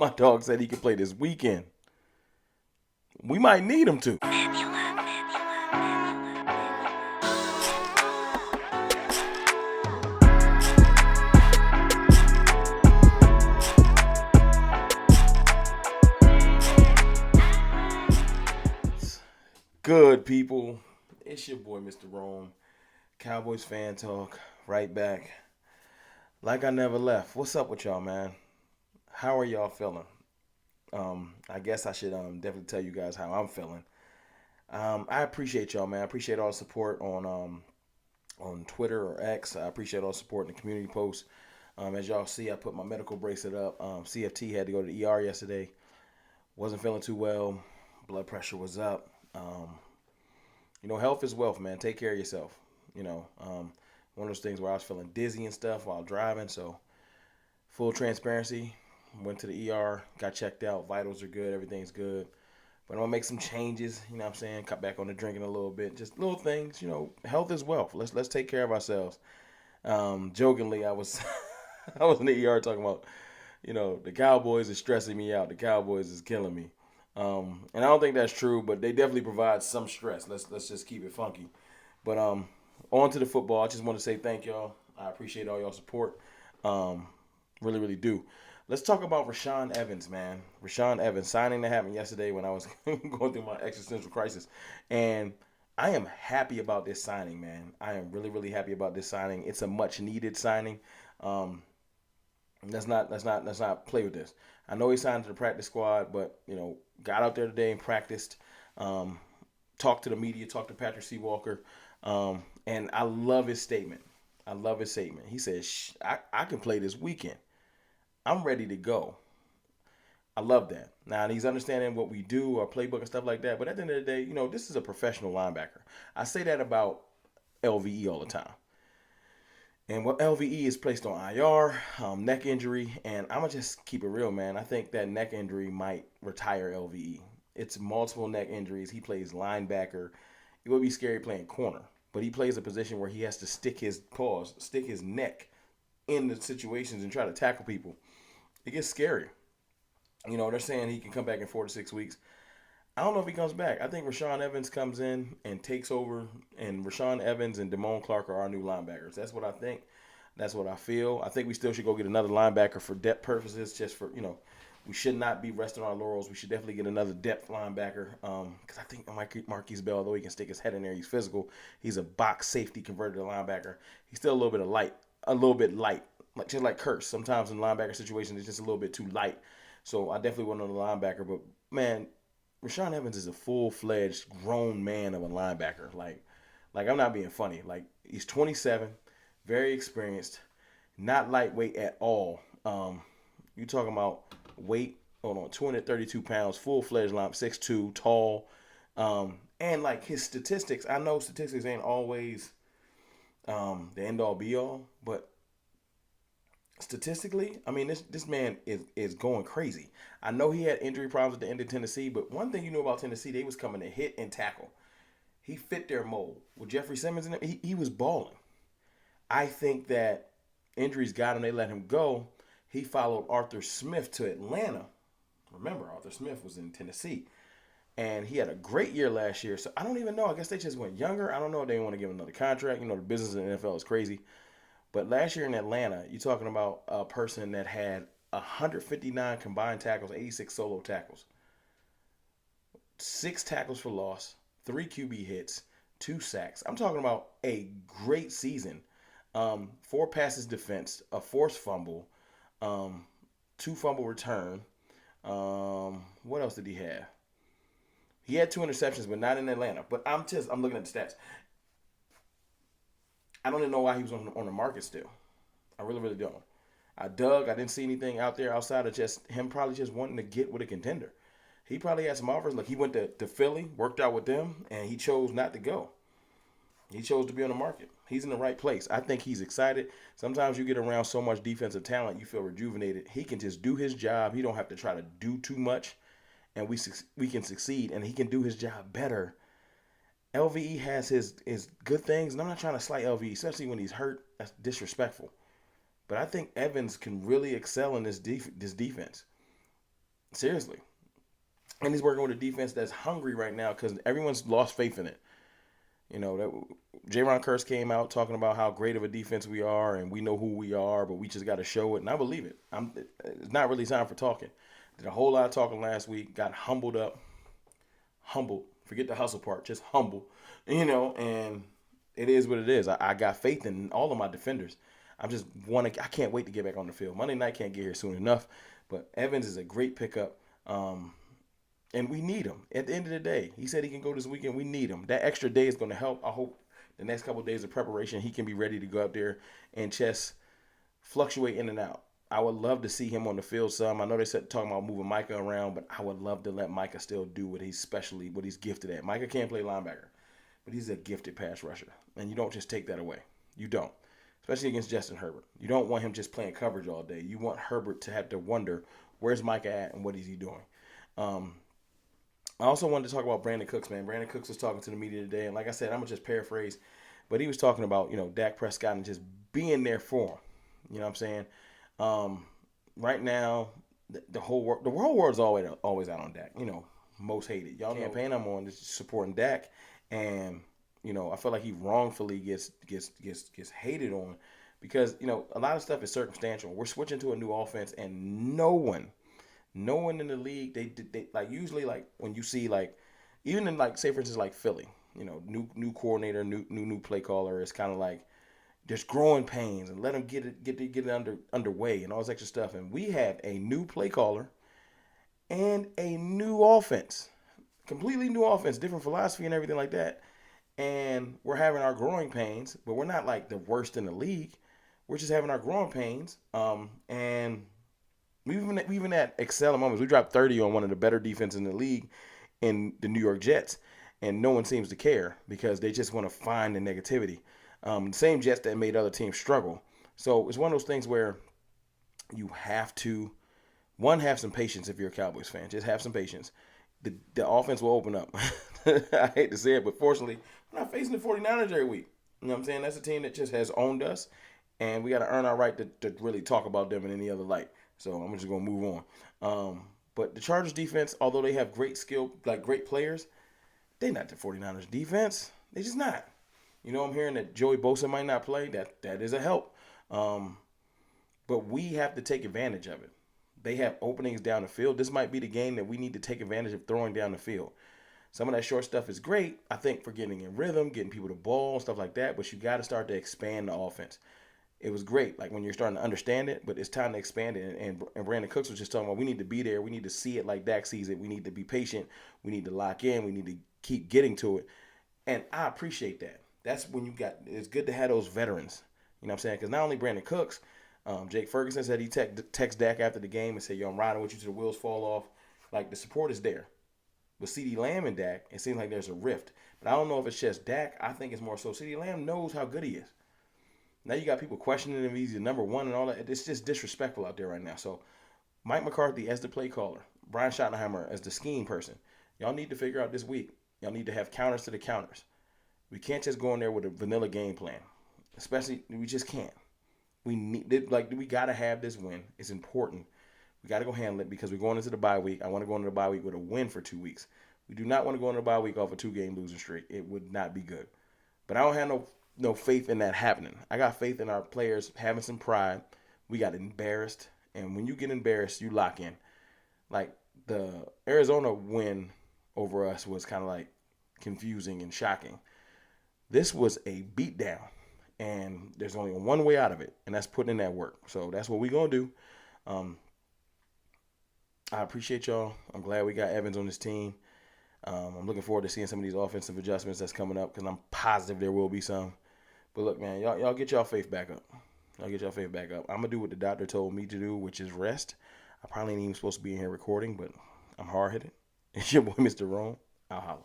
My dog said he could play this weekend. We might need him to. Good people. It's your boy, Mr. Rome. Cowboys fan talk. Right back. Like I never left. What's up with y'all, man? How are y'all feeling? I guess I should definitely tell you guys how I'm feeling. I appreciate y'all, man. I appreciate all the support on Twitter or X. I appreciate all the support in the community posts. As y'all see, I put my medical bracelet up. CFT had to go to the ER yesterday. Wasn't feeling too well. Blood pressure was up. Health is wealth, man. Take care of yourself. One of those things where I was feeling dizzy and stuff while driving. So, full transparency, went to the ER, got checked out. Vitals are good, everything's good. But I'm gonna make some changes. You know what I'm saying? Cut back on the drinking a little bit. Just little things. Health is wealth. Let's take care of ourselves. Jokingly, I was I was in the ER talking about, the Cowboys is stressing me out. The Cowboys is killing me. And I don't think that's true, but they definitely provide some stress. Let's just keep it funky. But on to the football. I just want to say thank y'all. I appreciate all y'all support. Um, really, really do. Let's talk about Rashaan Evans, man. Rashaan Evans signing that happened yesterday when I was going through my existential crisis, and I am happy about this signing, man. I am really, really happy about this signing. It's a much needed signing. Um, let's not play with this. I know he signed to the practice squad, but got out there today and practiced. Um, Talked to the media, talked to Patrick C. Walker, and I love his statement. I love his statement. He says, I can play this weekend. I'm ready to go. I love that. Now he's understanding what we do, our playbook and stuff like that. But at the end of the day, this is a professional linebacker. I say that about LVE all the time. And what LVE is placed on IR, neck injury, and I'm gonna just keep it real, man. I think that neck injury might retire LVE. It's multiple neck injuries. He plays linebacker. It would be scary playing corner, but he plays a position where he has to stick his neck in the situations and try to tackle people. It gets scary. They're saying he can come back in 4 to 6 weeks. I don't know if he comes back. I think Rashaan Evans comes in and takes over, and Rashaan Evans and Damone Clark are our new linebackers. That's what I think. That's what I feel. I think we still should go get another linebacker for depth purposes, just for, we should not be resting on our laurels. We should definitely get another depth linebacker. Because I think Marquise Bell, although he can stick his head in there, he's physical. He's a box safety converted to linebacker. He's still a little bit light, just like Kurtz. Sometimes in linebacker situations, it's just a little bit too light. So I definitely want another linebacker. But man, Rashaan Evans is a full-fledged grown man of a linebacker. Like I'm not being funny. Like he's 27, very experienced, not lightweight at all. You talking about weight? Hold on, 232 pounds, full-fledged line, 6'2", tall. And like his statistics, I know statistics ain't always the end-all be-all, but statistically, I mean, this man is going crazy. I know he had injury problems at the end of Tennessee, but one thing you know about Tennessee, they was coming to hit and tackle. He fit their mold. With Jeffrey Simmons in it, he was balling. I think that injuries got him, they let him go. He followed Arthur Smith to Atlanta. Remember, Arthur Smith was in Tennessee. And he had a great year last year. So I don't even know. I guess they just went younger. I don't know if they want to give him another contract. The business in the NFL is crazy. But last year in Atlanta, you're talking about a person that had 159 combined tackles, 86 solo tackles, 6 tackles for loss, 3 QB hits, 2 sacks. I'm talking about a great season. 4 passes defense, a forced fumble, 2 fumble return. What else did he have? He had 2 interceptions, but not in Atlanta. But I'm looking at the stats. I don't even know why he was on the market still. I really, really don't. I didn't see anything out there outside of just him probably just wanting to get with a contender. He probably had some offers. Like he went to Philly, worked out with them, and he chose not to go. He chose to be on the market. He's in the right place. I think he's excited. Sometimes you get around so much defensive talent, you feel rejuvenated. He can just do his job. He don't have to try to do too much, and we can succeed. And he can do his job better. LVE has his good things, and I'm not trying to slight LVE, especially when he's hurt. That's disrespectful. But I think Evans can really excel in this defense. Seriously. And he's working with a defense that's hungry right now because everyone's lost faith in it. You know, that Jaron Curse came out talking about how great of a defense we are and we know who we are, but we just got to show it. And I believe it. It's not really time for talking. Did a whole lot of talking last week, got humbled up. Humbled. Forget the hustle part, just humble. And it is what it is. I got faith in all of my defenders. I can't wait to get back on the field. Monday night can't get here soon enough, but Evans is a great pickup. And we need him. At the end of the day, he said he can go this weekend. We need him. That extra day is going to help. I hope the next couple of days of preparation, he can be ready to go out there and just fluctuate in and out. I would love to see him on the field some. I know they said talking about moving Micah around, but I would love to let Micah still do what he's gifted at. Micah can't play linebacker, but he's a gifted pass rusher, and you don't just take that away. You don't, especially against Justin Herbert. You don't want him just playing coverage all day. You want Herbert to have to wonder where's Micah at and what is he doing. I also wanted to talk about Brandon Cooks, man. Brandon Cooks was talking to the media today, and like I said, I'm going to just paraphrase, but he was talking about, Dak Prescott and just being there for him. You know what I'm saying? Right now, the whole world's always out on Dak. Most hated. Y'all campaign I'm on is supporting Dak, and I feel like he wrongfully gets hated on because a lot of stuff is circumstantial. We're switching to a new offense, and no one in the league they like usually like when you see like even in like say for instance like Philly, new coordinator, new play caller, it's kind of like there's growing pains and let them get it underway and all this extra stuff. And we have a new play caller and a new offense, completely new offense, different philosophy and everything like that. And we're having our growing pains, but we're not like the worst in the league. We're just having our growing pains. And we even at excelling moments. We dropped 30 on one of the better defenses in the league in the New York Jets, and no one seems to care because they just want to find the negativity. The same Jets that made other teams struggle. So it's one of those things where you have to, one, have some patience if you're a Cowboys fan. Just have some patience. The offense will open up. I hate to say it, but fortunately, we're not facing the 49ers every week. You know what I'm saying? That's a team that just has owned us, and we got to earn our right to really talk about them in any other light. So I'm just going to move on. But the Chargers defense, although they have great skill, like great players, they're not the 49ers defense. They're just not. I'm hearing that Joey Bosa might not play. That is a help. But we have to take advantage of it. They have openings down the field. This might be the game that we need to take advantage of throwing down the field. Some of that short stuff is great, I think, for getting in rhythm, getting people the ball, stuff like that. But you got to start to expand the offense. It was great, like when you're starting to understand it, but it's time to expand it. And Brandon Cooks was just talking about we need to be there. We need to see it like Dak sees it. We need to be patient. We need to lock in. We need to keep getting to it. And I appreciate that. That's when it's good to have those veterans. You know what I'm saying? Because not only Brandon Cooks, Jake Ferguson said he text Dak after the game and said, yo, I'm riding with you till the wheels fall off. Like, the support is there. With CeeDee Lamb and Dak, it seems like there's a rift. But I don't know if it's just Dak. I think it's more so CeeDee Lamb knows how good he is. Now you got people questioning him. He's the number one and all that. It's just disrespectful out there right now. So Mike McCarthy as the play caller, Brian Schottenheimer as the scheme person. Y'all need to figure out this week. Y'all need to have counters to the counters. We can't just go in there with a vanilla game plan. Especially, we just can't. We got to have this win. It's important. We got to go handle it because we're going into the bye week. I want to go into the bye week with a win for 2 weeks. We do not want to go into the bye week off a 2-game losing streak. It would not be good. But I don't have no faith in that happening. I got faith in our players having some pride. We got embarrassed. And when you get embarrassed, you lock in. Like the Arizona win over us was kind of like confusing and shocking. This was a beatdown, and there's only one way out of it, and that's putting in that work. So that's what we're going to do. I appreciate y'all. I'm glad we got Evans on this team. I'm looking forward to seeing some of these offensive adjustments that's coming up because I'm positive there will be some. But look, man, y'all get y'all faith back up. I'm going to do what the doctor told me to do, which is rest. I probably ain't even supposed to be in here recording, but I'm hard-headed. It's your boy, Mr. Rome. I'll holla.